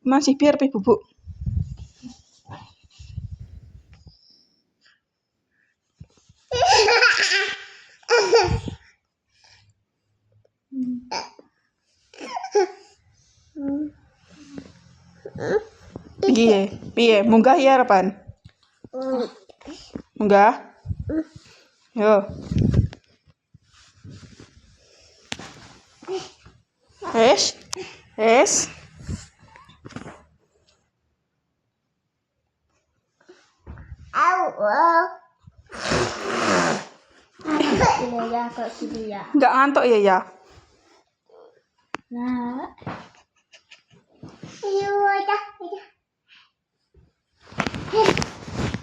Masih biar pi bubuk. Piye, munggah ya harapan. Munggah. Yo. Es. Ya kok gitu ya. Enggak ngantuk ya. Nah. Ayo aja.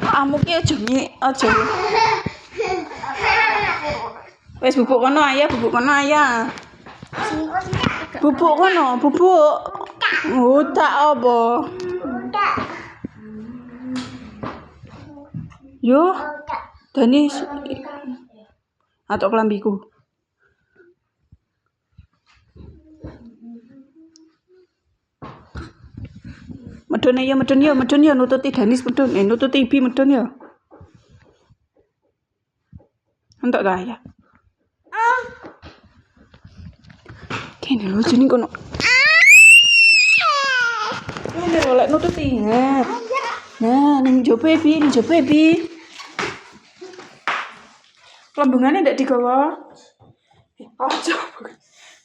Kamu ki aja. Wes bubuk kono ayah. Bubuk kono. Utak apa? Yo. Dani atok kelambiku. Medun ya nututi Danis medun. Nututi Ibi medun ya. Entuk ta ya. Kene lho jeneng kono. Kene lho nututi. Nah, ning jopo Ibi. Lambungane ndak digawa. Ojo.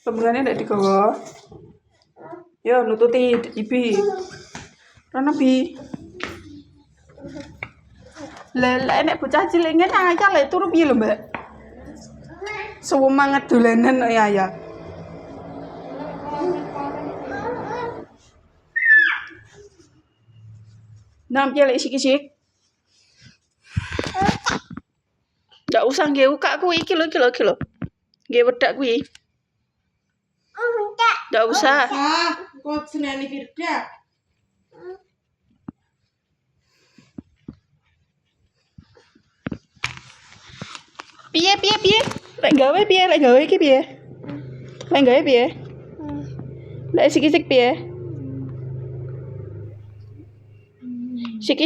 Lambungane ndak digawa. Yo nututi Ibi. Rono Bi. Lah nek bocah cilik ngene ayah lek turu piye lho, Mbak? Semangat dolanan ya. Nam piye lek sik-sik? Ndak usah nggih ukak kuwi iki lho. Nggih wedak kuwi. Ndak usah. Kok seneni Firda? Piye? Lek gawe iki piye? Lek gawe piye? Lek sik-sik piye? Sik.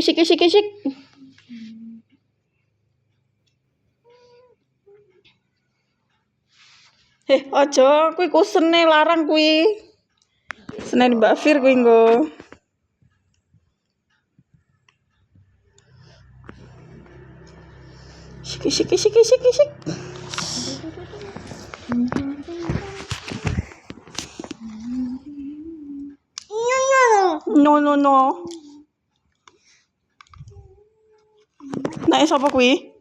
Aja, kuwi kusene larang kuwi. Seneni Mbak Fir kuwi nggo. Sik. No. Naik sapa kuwi?